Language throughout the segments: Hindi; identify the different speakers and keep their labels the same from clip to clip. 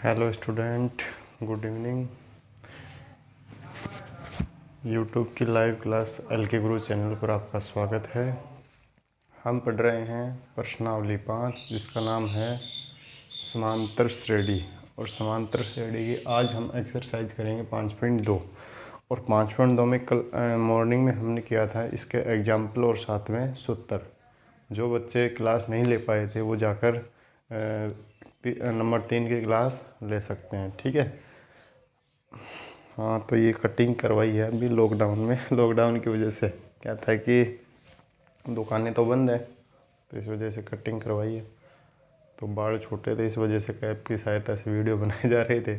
Speaker 1: Hello student, good evening. YouTube की लाइव क्लास एलके गुरु चैनल पर आपका स्वागत है। हम पढ़ रहे हैं प्रश्नावली 5 जिसका नाम है समांतर श्रेणी। और समांतर श्रेणी की आज हम एक्सरसाइज करेंगे 5.2। और 5.2 में कल मॉर्निंग में हमने किया था इसके एग्जाम्पल और साथ में सूत्र। जो बच्चे क्लास नहीं ले पाए थे वो जाकर नंबर 3 की क्लास ले सकते हैं, ठीक है। हाँ, तो ये कटिंग करवाई है अभी लॉकडाउन में। लॉकडाउन की वजह से क्या था कि दुकानें तो बंद है, तो इस वजह से कटिंग करवाई है। तो बाल छोटे थे, इस वजह से कैप की सहायता से वीडियो बनाए जा रहे थे।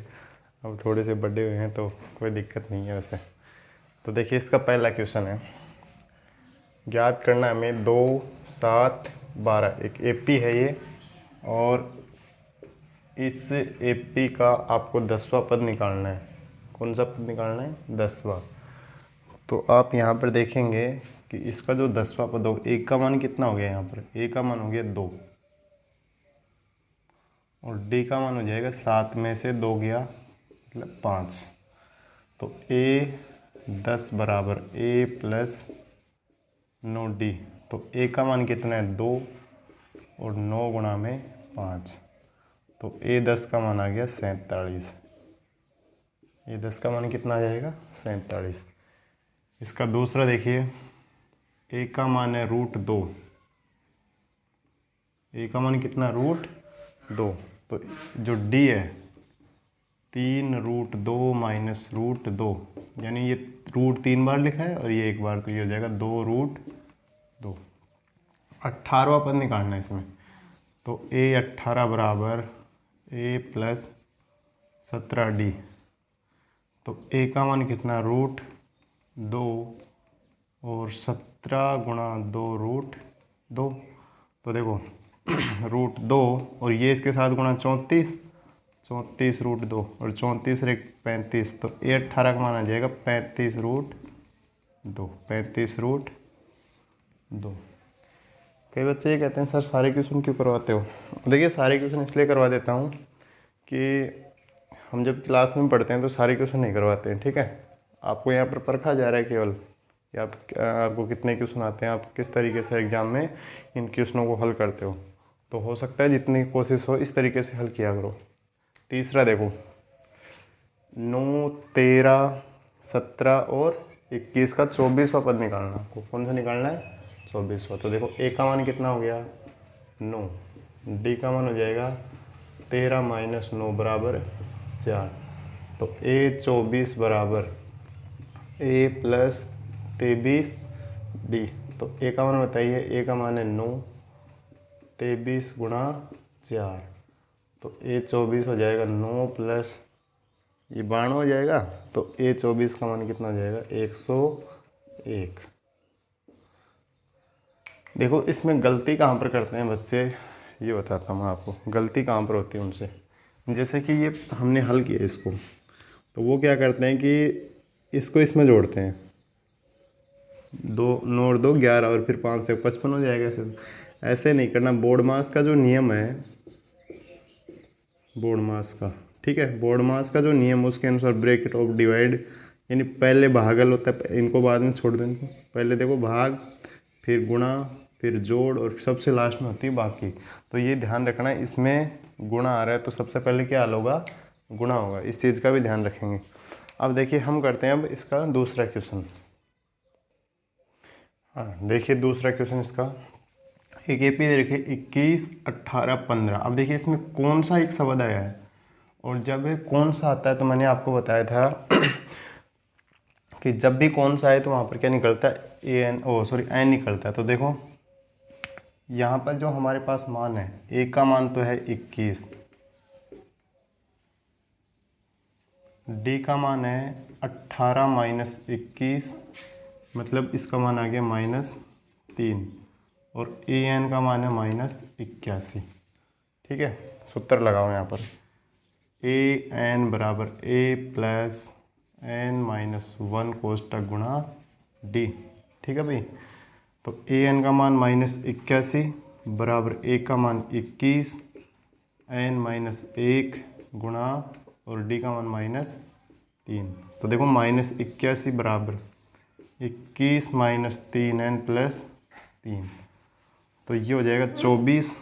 Speaker 1: अब थोड़े से बड़े हुए हैं तो कोई दिक्कत नहीं है वैसे। तो देखिए, इसका पहला क्वेश्चन है, ज्ञात करना हमें 2, 7, 12। एक एपी है ये, और इस एपी का आपको 10वां पद निकालना है। कौन सा पद निकालना है? 10वां। तो आप यहाँ पर देखेंगे कि इसका जो 10वां पद होगा, एक का मान कितना हो गया यहाँ पर? ए का मान हो गया 2, और डी का मान हो जाएगा 7 में से 2 गया मतलब 5। तो ए 10 बराबर ए प्लस 9 डी। तो ए का मान कितना है? 2, और 9 गुणा में 5। तो ए 10 का मान आ गया 47। ये 10 का मान कितना आ जाएगा? 47। इसका दूसरा देखिए, ए का मान है √2। ए का मान कितना? √2। तो जो डी है 3√2 माइनस √2, यानी ये √3 बार लिखा है और ये एक बार, तो ये हो जाएगा 2√2। 18वां पद निकालना है इसमें। तो ए 18 बराबर ए प्लस 17 डी। तो ए का मान कितना? √2, और 17 गुणा 2√2। तो देखो √2, और ये इसके साथ गुणा 34, 34√2, और 34 रे 35। तो ए 18 का मान आ जाएगा 35√2। 35√2। कई बच्चे ये कहते हैं, सर सारे क्वेश्चन क्यों करवाते हो? देखिए, सारे क्वेश्चन इसलिए करवा देता हूँ कि हम जब क्लास में पढ़ते हैं तो सारे क्वेश्चन नहीं करवाते हैं, ठीक है। आपको यहाँ पर परखा जा रहा है केवल कि आपको कितने क्वेश्चन आते हैं, आप किस तरीके से एग्ज़ाम में इन क्वेश्चनों को हल करते हो। तो हो सकता है जितनी कोशिश हो इस तरीके से हल किया करो। तीसरा देखो, 9, 13, 17 और 21 का 24वां पद निकालना। आपको कौन सा निकालना है? 24वां। तो देखो, ए का मान कितना हो गया? 9। डी का मान हो जाएगा 13 माइनस 9 बराबर 4। तो ए 24 बराबर ए प्लस 23 डी। तो ए का मान बताइए। ए का मान है 9, 23 गुणा 4। तो ए 24 हो जाएगा 9 प्लस ये 92 हो जाएगा। तो ए 24 का मान कितना हो जाएगा? 101। देखो, इसमें गलती कहाँ पर करते हैं बच्चे, ये बताता हूँ आपको। गलती कहाँ पर होती है उनसे, जैसे कि ये हमने हल किया इसको, तो वो क्या करते हैं कि इसको इसमें जोड़ते हैं। 2 9 और 2 11, और फिर 5 से 55 हो जाएगा। ऐसे नहीं करना। बोर्ड मास का जो नियम है, बोर्ड मास का, ठीक है, बोर्ड मास का जो नियम उसके अनुसार ब्रैकेट ऑफ डिवाइड, यानी पहले भागल होता है, इनको बाद में छोड़ दो। इनको पहले देखो भाग, फिर गुणा, फिर जोड़, और सबसे लास्ट में होती है बाकी। तो ये ध्यान रखना, इसमें गुणा आ रहा है तो सबसे पहले क्या हल होगा? गुणा होगा। इस चीज़ का भी ध्यान रखेंगे। अब देखिए, हम करते हैं अब इसका दूसरा क्वेश्चन। हाँ, देखिए दूसरा क्वेश्चन इसका। एक एपी दे रखिए 21, 18, 15। अब देखिए इसमें कौन सा एक शब्द आया है, और जब ये कौन सा आता है तो मैंने आपको बताया था कि जब भी कौन सा आए तो वहाँ पर क्या निकलता है? एन निकलता है। तो देखो, यहाँ पर जो हमारे पास मान है, ए का मान तो है 21, डी का मान है 18 माइनस 21, मतलब इसका मान आ गया -3, और ए एन का मान है -81। ठीक है, सूत्र लगाओ यहाँ पर। ए एन बराबर ए प्लस एन -1 कोष्टक गुणा डी। ठीक है भाई। तो ए एन का मान -81 बराबर ए का मान 21, एन -1 गुणा और डी का मान -3। तो देखो -81 बराबर 21 - 3n + 3। तो ये हो जाएगा 24।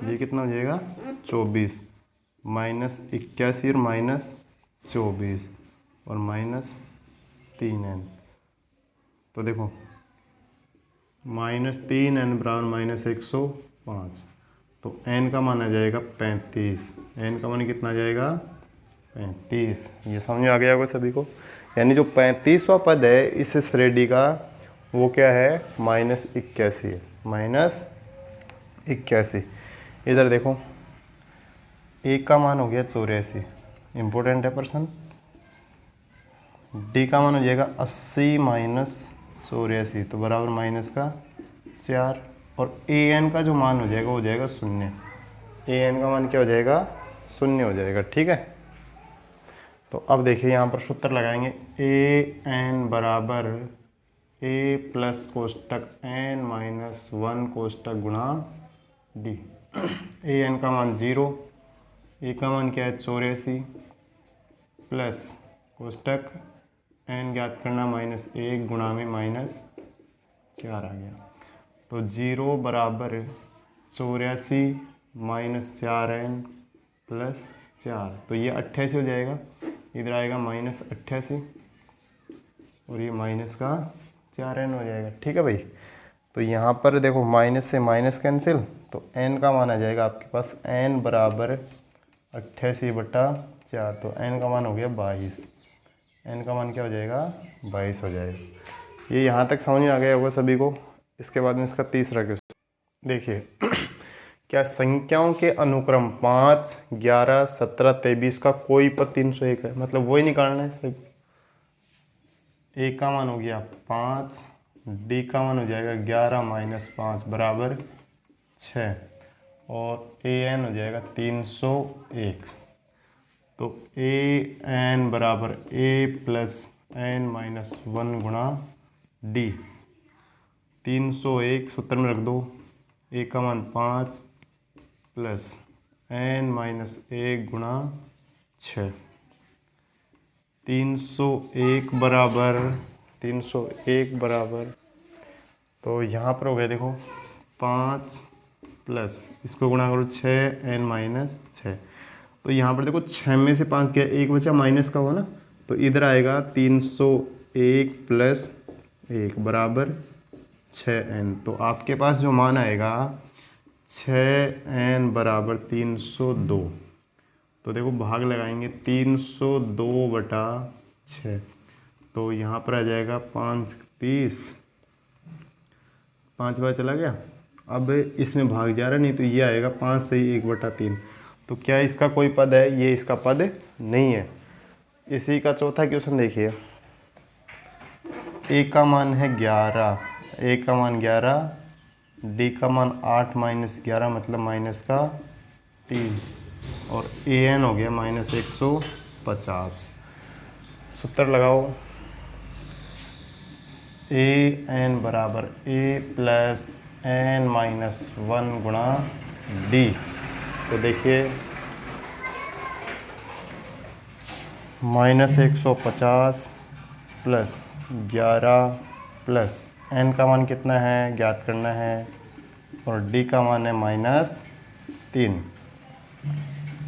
Speaker 1: ये कितना हो जाएगा 24 -81 और -24 और -3n। तो देखो -3n बराबर -105। तो n का मान आ जाएगा 35। n का मान कितना आ जाएगा 35। ये समझ आ गया होगा सभी को। यानी जो 35वां पद है इस श्रेणी का वो क्या है -81 है। -81। इधर देखो एक का मान हो गया 84। इम्पोर्टेंट है प्रश्न। डी का मान हो जाएगा 80 - 84 तो बराबर -4। और ए एन का जो मान हो जाएगा वो हो जाएगा 0। ए एन का मान क्या हो जाएगा 0 हो जाएगा। ठीक है। तो अब देखिए यहाँ पर सूत्र लगाएंगे। ए एन बराबर ए प्लस कोष्टक n - 1 कोष्टक गुणा डी। ए एन का मान 0, ए का मान क्या है 84 प्लस कोष्टक n ज्ञात करना -1 गुणा में -4 आ गया। तो 0 बराबर 84 - 4n + 4। तो ये 88 हो जाएगा। इधर आएगा -88 और ये माइनस का 4n हो जाएगा। ठीक है भाई। तो यहाँ पर देखो माइनस से माइनस कैंसिल। तो n का मान आ जाएगा आपके पास n बराबर 88/4। तो n का मान हो गया 22। n का मान क्या हो जाएगा 22 हो जाएगा। ये यहाँ तक समझ में आ गया होगा सभी को। इसके बाद में इसका तीसरा क्वेश्चन देखिए। क्या संख्याओं के अनुक्रम 5, 11, 17, 23 का कोई पद 301 है। मतलब वही निकालना है। ए का मान हो गया 5, डी का मान हो जाएगा 11 - 5 बराबर 6 और ए एन हो जाएगा 301। तो ए एन बराबर ए प्लस n - 1 गुणा डी। 301 सूत्र में रख दो। ए का मान 5 प्लस n - 1 गुणा 6। 301 बराबर तो यहाँ पर हो गया देखो 5 प्लस इसको गुणा करो 6n - 6। तो यहाँ पर देखो 6 में से 5 गया, एक बचा माइनस का हुआ ना। तो इधर आएगा 301 + 1 बराबर 6n। तो आपके पास जो मान आएगा 6n बराबर 302। तो देखो भाग लगाएंगे 302/6। तो यहाँ पर आ जाएगा 5 30। 5 बार चला गया। अब इसमें भाग जा रहा नहीं तो ये आएगा 5 से ही 1/3। तो क्या इसका कोई पद है। ये इसका पद नहीं है। इसी का चौथा क्वेश्चन देखिए। ए का मान है 11, ए का मान 11, डी का मान 8 - 11 मतलब -3 और ए एन हो गया -150। सूत्र लगाओ। ए एन बराबर ए प्लस n - 1 गुणा डी। तो देखिए -150 प्लस 11 प्लस n का मान कितना है ज्ञात करना है और d का मान है -3।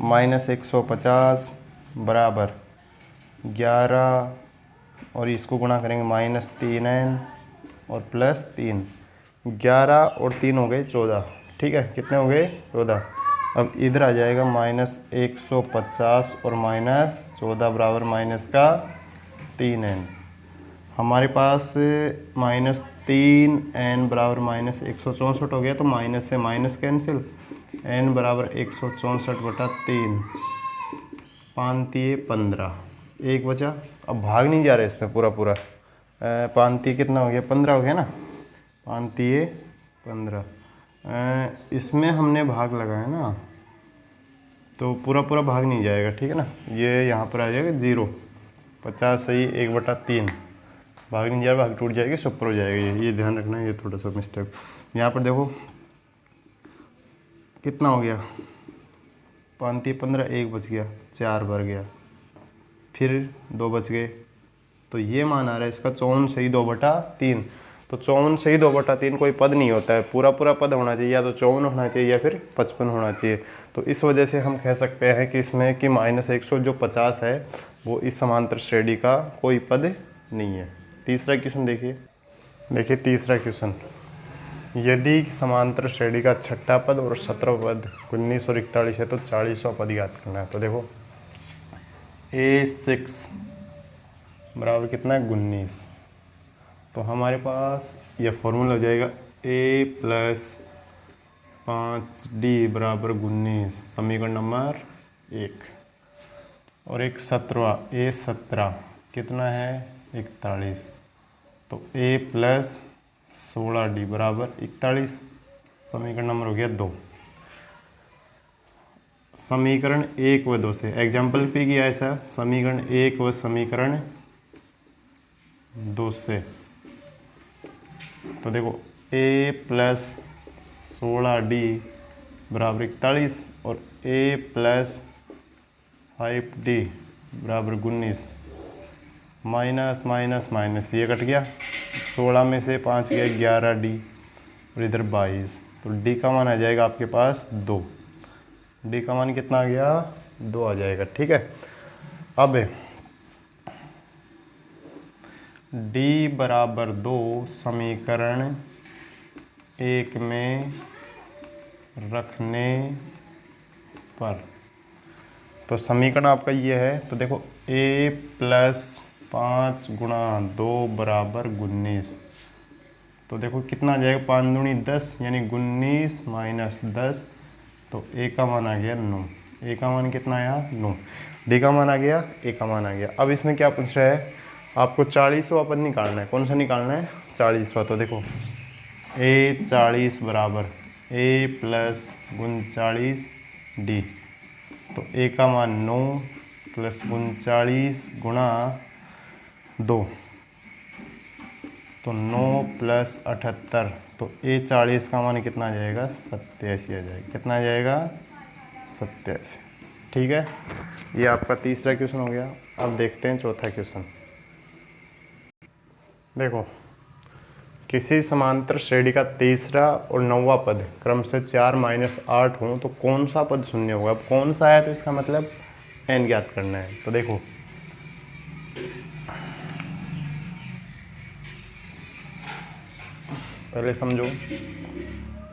Speaker 1: -150 बराबर 11 और इसको गुणा करेंगे -3n और +3। 11 और 3 हो गए 14। ठीक है। कितने हो गए 14। अब इधर आ जाएगा -150 और -14 बराबर -3n। हमारे पास -3n बराबर -164 हो गया। तो माइनस से माइनस कैंसिल। n बराबर 164/3। 5×3 = 15। एक बचा। अब भाग नहीं जा रहा है इसमें पूरा 5×3 कितना हो गया 15 हो गया ना। 5×3 = 15। इसमें हमने भाग लगाया ना तो पूरा भाग नहीं जाएगा। ठीक है ना। ये यहाँ पर आ जाएगा 0। 50 से ही 1/3 भाग नहीं जाएगा। भाग टूट जाएगी सुपर हो जाएगी। ये ध्यान रखना है। ये थोड़ा सा मिस्टेक। यहाँ पर देखो कितना हो गया 5 15, 1 बच गया, 4 भर गया, फिर 2 बच गए। तो ये मान आ रहा है इसका 54 सही 2/3। तो 54 सही 2/3 कोई पद नहीं होता है, पूरा पूरा पद होना चाहिए, या तो 54 होना चाहिए या फिर 55 होना चाहिए। तो इस वजह से हम कह सकते हैं कि इसमें कि -150 है वो इस समांतर श्रेणी का कोई पद नहीं है। तीसरा क्वेश्चन देखिए। देखिए तीसरा क्वेश्चन, यदि समांतर श्रेणी का छठा पद और 17वां पद 19 और 41 है तो 40वां पद ज्ञात करना है। तो देखो A6 बराबर कितना है 19। तो हमारे पास यह फॉर्मूला हो जाएगा A + 5D बराबर 19, समीकरण नंबर 1। और एक 17वां A17 कितना है 41। तो A + 16D बराबर 41, समीकरण नंबर हो गया 2। समीकरण 1 व 2 से एग्जाम्पल पे किया ऐसा, समीकरण 1 व समीकरण 2 से। तो देखो A + 16D बराबर 41 और A + 5D बराबर 19, माइनस माइनस माइनस ये कट गया, 16 में से 5 गया 11D और इधर 22। तो D का मान आ जाएगा आपके पास 2। D का मान कितना आ गया 2 आ जाएगा। ठीक है, अब D बराबर 2 समीकरण 1 में रखने पर, तो समीकरण आपका ये है। तो देखो A + 5 × 2 बराबर 19। तो देखो कितना आ जाएगा 5 दूनी 10 यानी 19 - 10। तो A का मान आ गया 9। A का मान कितना आया 9। D का मान आ गया, A का मान आ गया। अब इसमें क्या पूछ रहा है, आपको 40वां पद निकालना है। कौन सा निकालना है 40वां। तो देखो A 40 बराबर A + 39D। तो A का मान 9 + 39 × 2, तो 9 + 78। तो A 40 का मान कितना आ जाएगा 87 आ जाएगा। कितना आ जाएगा 87। ठीक है, ये आपका तीसरा क्वेश्चन हो गया। अब देखते हैं चौथा क्वेश्चन। देखो किसी समांतर श्रेणी का तीसरा और 9वां पद क्रम से 4 - 8 हो तो कौन सा पद शून्य होगा। अब कौन सा है तो इसका मतलब n ज्ञात करना है। तो देखो पहले समझो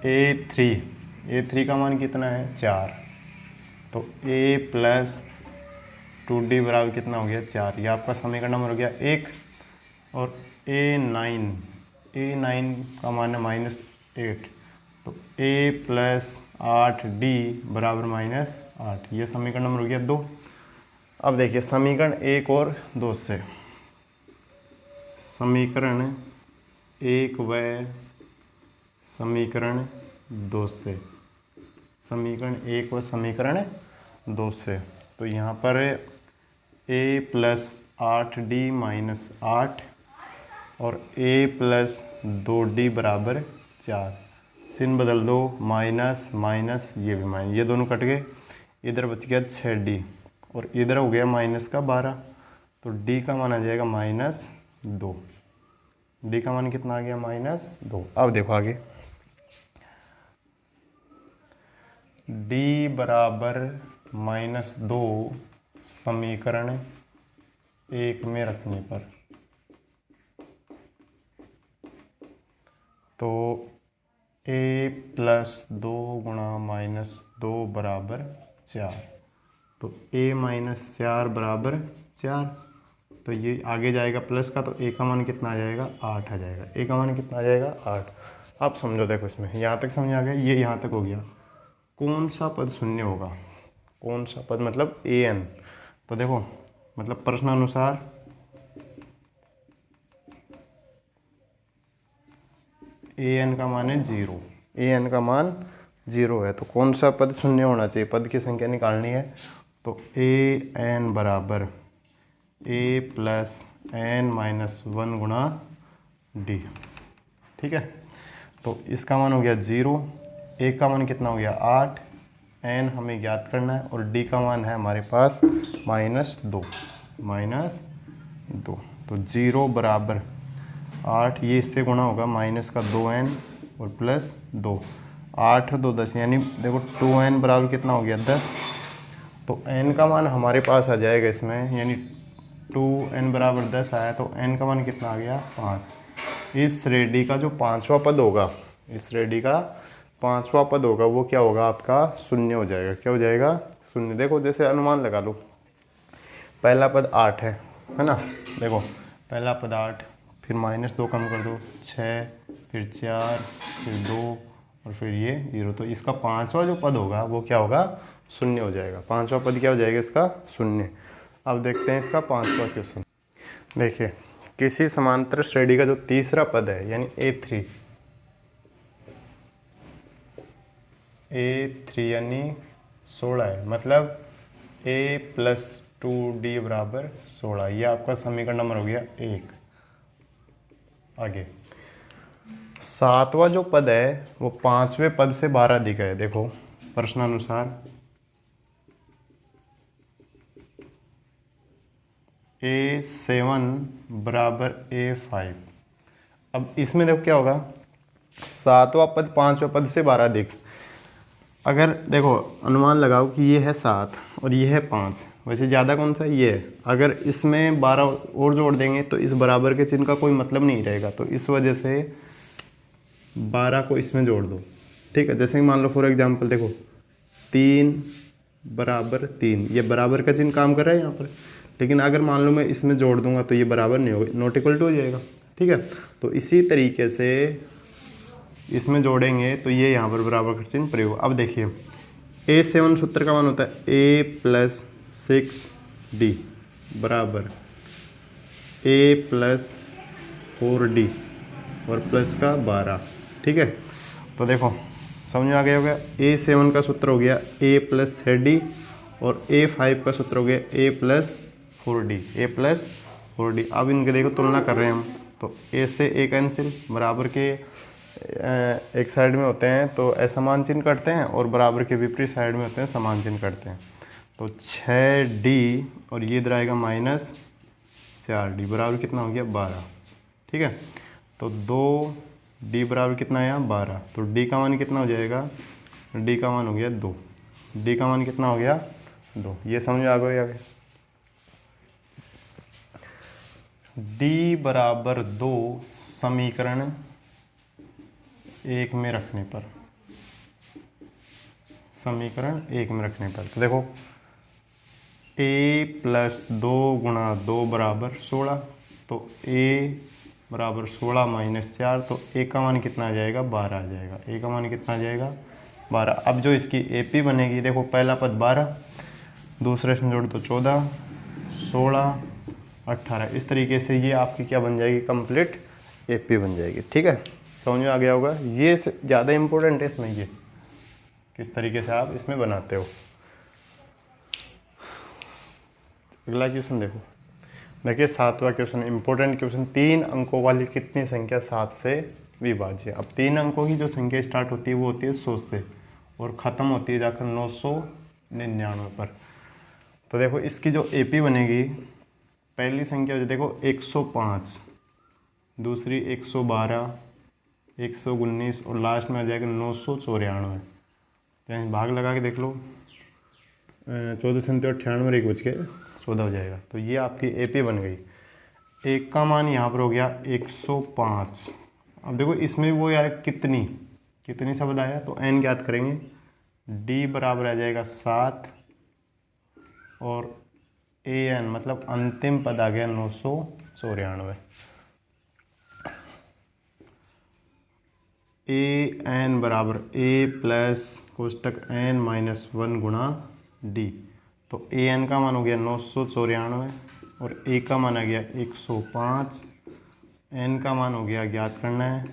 Speaker 1: A3 का मान कितना है 4। तो A + 2D बराबर कितना हो गया 4। ये आपका समीकरण नंबर हो गया 1। और A9 का मान है -8। तो A + 8D बराबर -8, ये समीकरण नंबर हो गया 2। अब देखिए समीकरण 1 और 2 से, समीकरण 1 व समीकरण 2 से, समीकरण 1 व समीकरण 2 से। तो यहाँ पर A + 8D - 8 और A + 2D बराबर 4। चिन्ह बदल दो, माइनस माइनस ये भी माइनस, ये दोनों कट गए। इधर बच गया 6D और इधर हो गया -12। तो D का मान आ जाएगा -2। D का मान कितना आ गया -2। अब देखो आगे D बराबर -2 समीकरण 1 में रखने पर, तो A + 2 × -2 बराबर 4। तो A - 4 बराबर 4। तो ये आगे जाएगा प्लस का, तो A का मान कितना आ जाएगा 8 आ जाएगा। A का मान कितना आ जाएगा 8। अब समझो, देखो इसमें यहाँ तक समझ आ गया, ये यहाँ तक हो गया। कौन सा पद शून्य होगा, कौन सा पद मतलब an। तो देखो मतलब प्रश्नानुसार an का मान है 0। an का मान 0 है, तो कौन सा पद शून्य होना चाहिए, पद की संख्या निकालनी है। तो an बराबर A + n - 1 × D। ठीक है, तो इसका मान हो गया 0। A का मान कितना हो गया 8 n हमें ज्ञात करना है और d का मान है हमारे पास -2 तो 0 बराबर 8, ये इससे गुणा होगा माइनस का 2n और प्लस 2, 8 2 10, यानी देखो 2n बराबर कितना हो गया 10। तो n का मान हमारे पास आ जाएगा इसमें, यानी 2n बराबर 10 आया तो n का मान कितना आ गया 5। इस श्रेणी का जो पांचवा पद होगा, इस श्रेणी का पांचवा पद होगा वो क्या होगा आपका शून्य हो जाएगा। क्या हो जाएगा शून्य। देखो जैसे अनुमान लगा लो, पहला पद 8 है ना, देखो पहला पद 8, फिर -2 कम कर दो 6, फिर 4, फिर 2 और फिर ये 0। तो इसका पांचवा जो पद होगा वो क्या होगा शून्य हो जाएगा। पांचवा पद क्या हो जाएगा इसका शून्य। अब देखते हैं इसका पांचवा क्वेश्चन। देखिए किसी समांतर श्रेणी का जो तीसरा पद है यानी A3 यानी 16 है, मतलब a + 2d बराबर 16, ये आपका समीकरण नंबर हो गया 1। आगे सातवां जो पद है वो पांचवें पद से 12 दिखा है। देखो प्रश्नानुसार A7 बराबर A5। अब इसमें देखो क्या होगा, सातवां पद पांचवें पद से 12 दिख, अगर देखो अनुमान लगाओ कि ये है 7 और ये है 5, वैसे ज़्यादा कौन सा ये है। अगर इसमें 12 और जोड़ देंगे तो इस बराबर के चिन्ह का कोई मतलब नहीं रहेगा, तो इस वजह से 12 को इसमें जोड़ दो। ठीक है, जैसे कि मान लो फॉर एग्जांपल देखो 3 बराबर 3, ये बराबर का चिन्ह काम कर रहा है यहाँ पर, लेकिन अगर मान लो मैं इसमें जोड़ दूंगा तो ये बराबर नहीं होगा, नॉट इक्वल टू हो जाएगा। ठीक है, तो इसी तरीके से इसमें जोड़ेंगे तो ये यहाँ पर बराबर का चिन्ह प्रयोग। अब देखिए A7 सूत्र का मान होता है A + 6d बराबर A + 4d और प्लस का 12। ठीक है, तो देखो समझ में आ गया होगा। A7 का सूत्र हो गया A + 6d और A5 का सूत्र हो गया A + 4d। अब इनके देखो तुलना कर रहे हैं हम, तो A से A कैंसिल, बराबर के एक साइड में होते हैं तो असमान चिन्ह करते हैं और बराबर के विपरीत साइड में होते हैं समान चिन्ह करते हैं। तो 6d और ये इधर आएगा -4d बराबर कितना हो गया 12। ठीक है, तो 2d बराबर कितना आया 12, तो d का मान कितना हो जाएगा, d का मान हो गया 2, d का मान कितना हो गया 2। ये समझ में आ गया। d बराबर 2 समीकरण 1 में रखने पर, समीकरण 1 में रखने पर तो देखो a + 2 × 2 बराबर 16, तो a बराबर 16 - 4, तो a का मान कितना आ जाएगा 12 आ जाएगा। a का मान कितना आ जाएगा 12। अब जो इसकी AP बनेगी, देखो पहला पद 12, दूसरे से जोड़ तो 14, 16, 18, इस तरीके से ये आपकी क्या बन जाएगी कंप्लीट AP बन जाएगी। ठीक है, समझ में आ गया होगा। ये ज़्यादा इम्पोर्टेंट है इसमें, ये किस तरीके से आप इसमें बनाते हो। अगला क्वेश्चन देखो, देखिए सातवां क्वेश्चन इंपॉर्टेंट क्वेश्चन। 3 अंकों वाली कितनी संख्या 7 से विभाज्य। अब 3 अंकों की जो संख्या स्टार्ट होती है वो होती है 100 से और ख़त्म होती है जाकर 999 पर। तो देखो इसकी जो AP बनेगी, पहली संख्या हो देखो 105, दूसरी 112, 119 और लास्ट में आ जाएगा 994। तो भाग लगा के देख लो, 14 से 98 एक बच के 14 हो जाएगा। तो ये आपकी AP बन गई। एक का मान यहाँ पर हो गया 105। अब देखो इसमें वो यार कितनी शब्द आया, तो n ज्ञात करेंगे। d बराबर आ जाएगा 7 और an मतलब अंतिम पद आ गया 994। an बराबर a + कोष्टक n - 1 × d, तो an का मान हो गया 994 और a का मान आ गया 105, n का मान हो गया ज्ञात करना है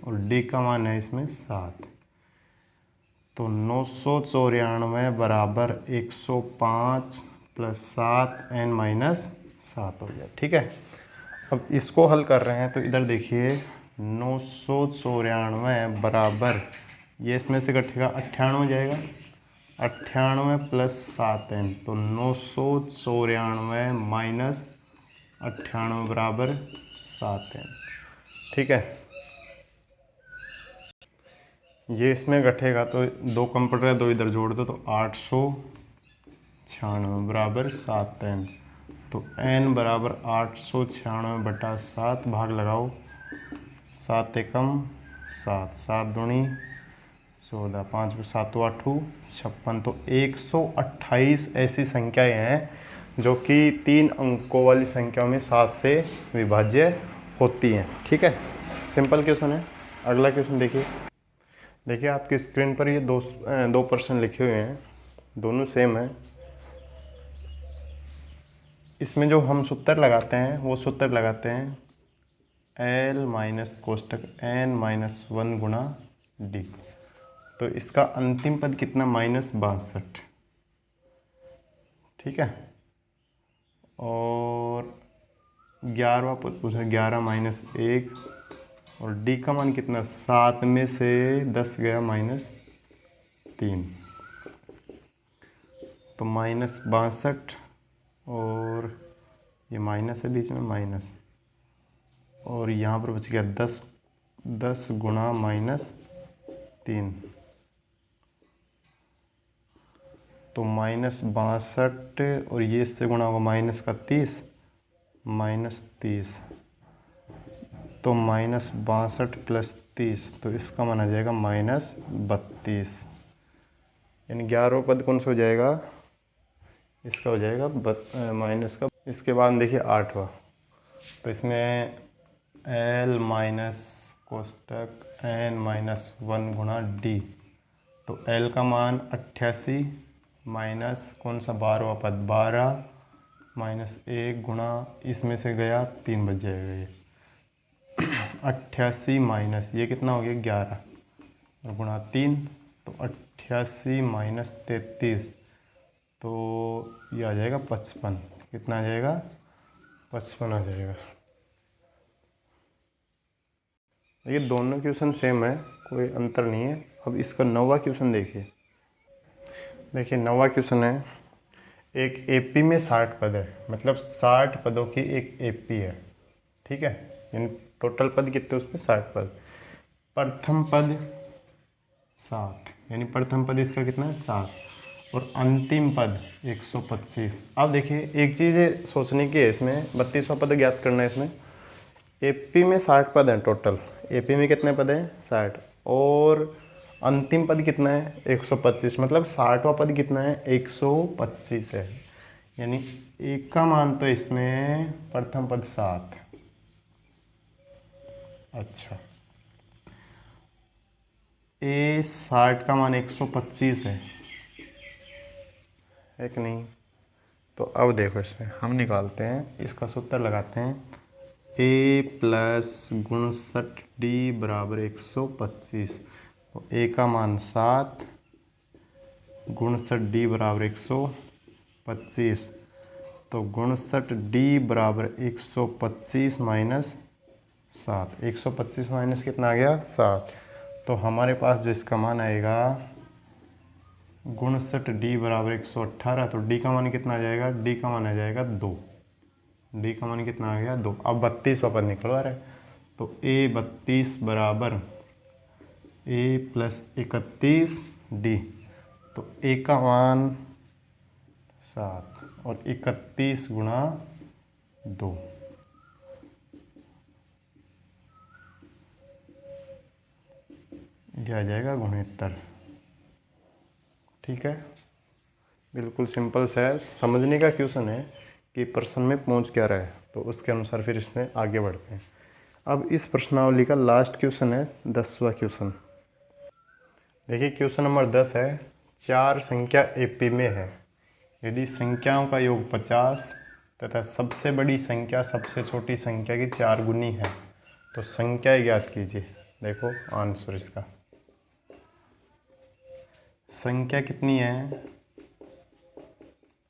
Speaker 1: और d का मान है इसमें 7। तो 994 बराबर 105 + 7 n - 7 हो गया। ठीक है, अब इसको हल कर रहे हैं तो इधर देखिए 994 बराबर, ये इसमें से घटेगा 98 हो जाएगा, 98 प्लस 7n, तो 994 माइनस 98 बराबर 7n। ठीक है, ये इसमें घटेगा तो दो कंप्यूटर है, दो इधर जोड़ दो तो 896 बराबर 7n। तो n बराबर 896 बटा 7, भाग लगाओ, 7 एकम 7, 7 दूनी 14, 5 में 7 8 56। तो 128 ऐसी संख्याएं हैं जो कि 3 अंकों वाली संख्याओं में 7 से विभाज्य होती हैं। ठीक है, सिंपल क्वेश्चन है। अगला क्वेश्चन देखिए आपकी स्क्रीन पर ये दो पर्सन लिखे हुए हैं, दोनों सेम है। इसमें जो हम सूत्र लगाते हैं वो सूत्र लगाते हैं एल माइनस कोष्टक n माइनस 1 गुणा डी। तो इसका अंतिम पद कितना, -62। ठीक है, और 11वां पद पूछा, 11 माइनस 1, और डी का मान कितना, 7 में से 10 गया -3, तो -62, और ये माइनस है बीच में माइनस, और यहाँ पर बच गया 10 गुणा -3, तो -62, और ये इससे गुणा होगा माइनस का 30, -30, तो -62 प्लस 30, तो इसका मान आ जाएगा -32। यानी 11वां पद कौन सा हो जाएगा, इसका हो जाएगा माइनस का। इसके बाद देखिए 8वां, तो इसमें एल माइनस कोष्टक n माइनस 1 गुणा डी। तो एल का मान 88 माइनस कौन सा 12वां पद 12 माइनस 1 गुणा इसमें से गया 3 बच जाएगा ये 88 माइनस ये कितना हो गया 11 और गुणा 3, तो 88 माइनस 33, तो ये आ जाएगा 55। कितना आ जाएगा, 55 आ जाएगा। ये दोनों क्वेश्चन सेम है, कोई अंतर नहीं है। अब इसका 9वां क्वेश्चन देखिए 9वां क्वेश्चन है, एक एपी में 60 पद है, मतलब 60 पदों की एक एपी है। ठीक है, यानी टोटल पद कितने उसमें 60 पद। प्रथम पद 7, यानी प्रथम पद इसका कितना है 7, और अंतिम पद 125। अब देखिए एक चीज़ सोचने की है, इसमें 32वां पद ज्ञात करना है। इसमें एपी में 60 पद हैं टोटल, एपी में कितने पद हैं 60, और अंतिम पद कितना है 125, मतलब 60वां पद कितना है 125 है। यानी एक का मान तो इसमें प्रथम पद 7। अच्छा, ए 60 का मान 125 है कि नहीं। तो अब देखो इसमें हम निकालते हैं, इसका सूत्र लगाते हैं, a प्लस 59d बराबर 125। तो a का मान 7, 59d बराबर 125, तो 59d बराबर 125 माइनस 7, 125 माइनस कितना आ गया 7। तो हमारे पास जो इसका मान आएगा 59d बराबर 118, तो d का मान कितना आ जाएगा, d का मान आ जाएगा 2, d का मान कितना आ गया 2। अब 32वां पद निकलवा रहे, तो a 32 बराबर a प्लस 31d, तो a का मान 7 और 31 गुणा 2, यह आ जाएगा 69। ठीक है, बिल्कुल सिंपल सा है, समझने का क्वेश्चन है कि प्रश्न में पहुंच क्या रहा है, तो उसके अनुसार फिर इसमें आगे बढ़ते हैं। अब इस प्रश्नावली का लास्ट क्वेश्चन है 10वां क्वेश्चन। देखिए क्वेश्चन नंबर 10 है, 4 संख्या एपी में है, यदि संख्याओं का योग 50 तथा सबसे बड़ी संख्या सबसे छोटी संख्या की 4 गुनी है, तो संख्या ज्ञात कीजिए। देखो आंसर इसका, संख्या कितनी है,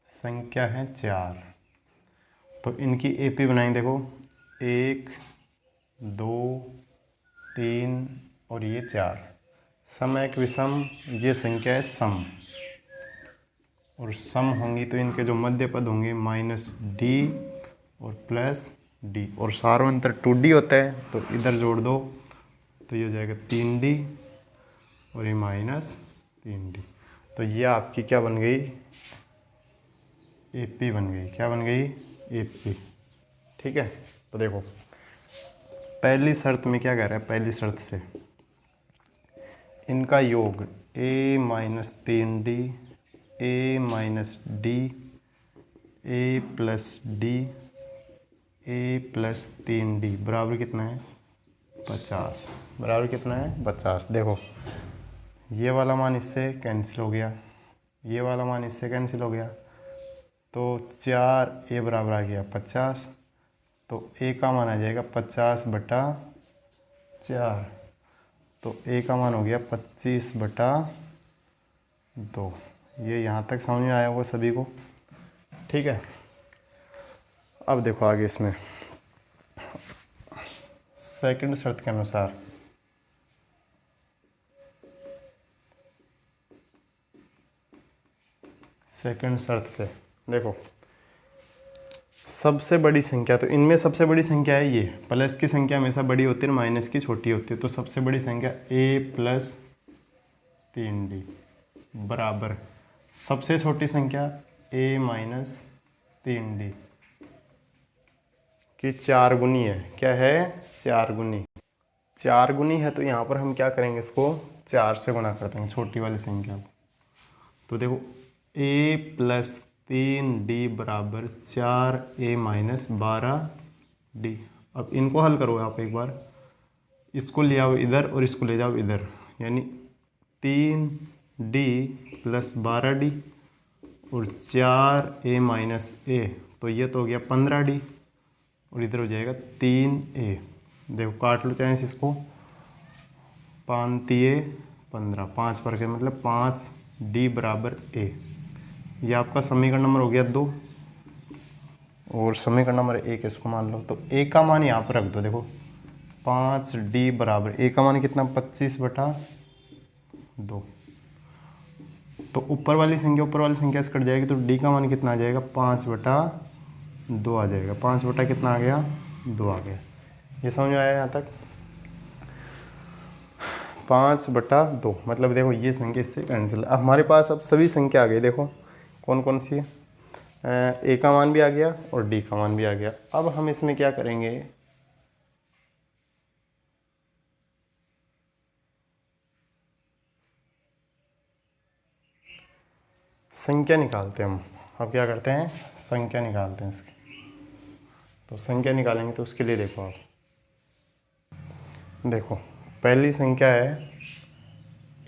Speaker 1: संख्या है 4, तो इनकी एपी बनाएंगे। देखो 1 2 3 और ये 4, सम एक विषम, ये संख्या है सम। और सम होंगी तो इनके जो मध्य पद होंगे -d और +d, और सार्वंतर 2d होता है तो इधर जोड़ दो तो ये हो जाएगा 3d और ये -3d। तो ये आपकी क्या बन गई, AP बन गई। क्या बन गई, AP। ठीक है, तो देखो पहली शर्त में क्या कह रहा है, पहली शर्त से इनका योग a - 3d a - d a + d a + 3d बराबर कितना है, 50। बराबर कितना है, 50। देखो ये वाला मान इससे कैंसिल हो गया, ये वाला मान इससे कैंसिल हो गया, तो 4a बराबर आ गया 50। तो a का मान आ जाएगा 50/4, तो a का मान हो गया 25/2। ये यहाँ तक समझ में आया होगा सभी को। ठीक है, अब देखो आगे इसमें सेकंड शर्त के अनुसार सेकंड शर्त से देखो सबसे बड़ी संख्या, तो इनमें सबसे बड़ी संख्या है ये, प्लस की संख्या हमेशा बड़ी होती है, माइनस की छोटी होती है। तो सबसे बड़ी संख्या a + 3d बराबर सबसे छोटी संख्या a - 3d की 4 गुनी है। क्या है, 4 गुनी। 4 गुनी है तो यहाँ पर हम क्या करेंगे, इसको 4 से गुणा कर देंगे छोटी वाली संख्या को। तो देखो a + 3d बराबर 4a - 12d। अब इनको हल करो आप एक बार, इसको ले आओ इधर और इसको ले जाओ इधर, यानी 3d + 12d और 4a - a, तो ये तो हो गया 15d और इधर हो जाएगा 3a। देखो काट लो चाहे इसको, 5 × 15, 5 पर के मतलब 5d बराबर a। ये आपका समीकरण नंबर हो गया 2 और समीकरण नंबर 1 इसको मान लो। तो a का मान यहाँ पर रख दो। देखो 5d बराबर a का मान कितना, 25/2। तो ऊपर वाली संख्या से कट जाएगी तो d का मान कितना आ जाएगा, 5/2 आ जाएगा। 5 बटा कितना आ गया, 2 आ गया। ये समझ में आया यहाँ तक, 5/2 मतलब देखो ये संख्या इससे कैंसिल। अब हमारे पास अब सभी संख्या आ गई। देखो कौन कौन सी है, a का मान भी आ गया और d का मान भी आ गया। अब हम इसमें क्या करेंगे, संख्या निकालते हैं हम। अब क्या करते हैं, संख्या निकालते हैं इसकी। तो संख्या निकालेंगे तो उसके लिए देखो आप, देखो पहली संख्या है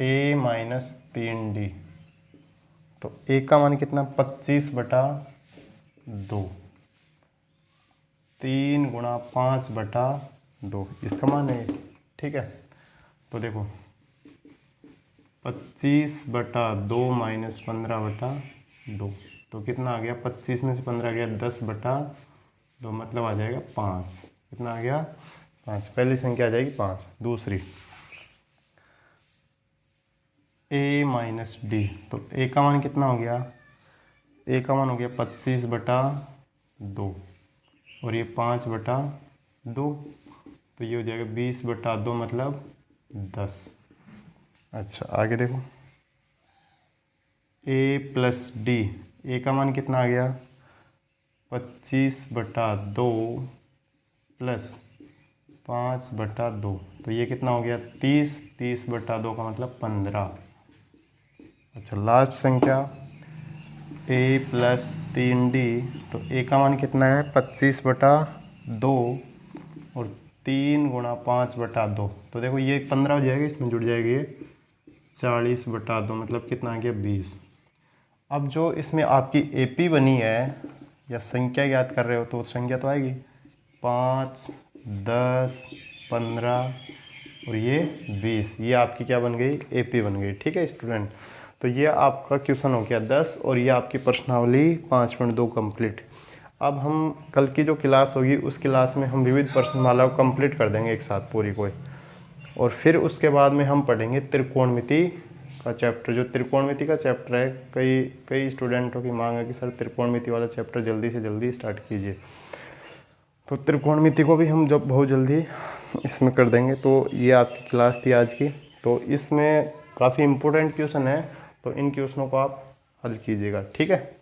Speaker 1: a - 3d, तो a का मान कितना, 25/2, 3 × 5/2 इसका मान है। ठीक है, तो देखो 25/2 - 15/2, तो कितना आ गया, 25 में से 15 गया 10/2, मतलब आ जाएगा 5। कितना आ गया, 5। पहली संख्या आ जाएगी 5। दूसरी a - d, तो a का मान कितना हो गया, a का मान हो गया 25/2 और ये 5/2, तो ये हो जाएगा 20/2 मतलब 10। अच्छा आगे देखो a + d, a का मान कितना आ गया, 25/2 प्लस 5/2, तो ये कितना हो गया, 30। 30/2 का मतलब 15। अच्छा लास्ट संख्या a + 3d, तो a का मान कितना है, 25/2 और 3 × 5/2, तो देखो ये 15 हो जाएगा, इसमें जुड़ जाएगी ये 40/2, मतलब कितना आ गया, 20। अब जो इसमें आपकी AP बनी है या संख्या याद कर रहे हो तो संख्या तो आएगी 5, 10, 15 और ये 20। ये आपकी क्या बन गई, AP बन गई। ठीक है स्टूडेंट, तो ये आपका क्वेश्चन हो गया 10 और ये आपकी प्रश्नावली 5.2 कंप्लीट। अब हम कल की जो क्लास होगी उस क्लास में हम विविध प्रश्नमाला को कंप्लीट कर देंगे एक साथ पूरी कोई, और फिर उसके बाद में हम पढ़ेंगे त्रिकोणमिति का चैप्टर, जो त्रिकोणमिति का चैप्टर है, कई कई स्टूडेंटों की मांग है कि सर त्रिकोणमिति वाला चैप्टर जल्दी से जल्दी स्टार्ट कीजिए। तो त्रिकोणमिति को भी हम जब बहुत जल्दी इसमें कर देंगे। तो ये आपकी क्लास थी आज की। तो इसमें काफ़ी इम्पोर्टेंट क्वेश्चन है, तो इन क्वेश्चनों को आप हल कीजिएगा, ठीक है।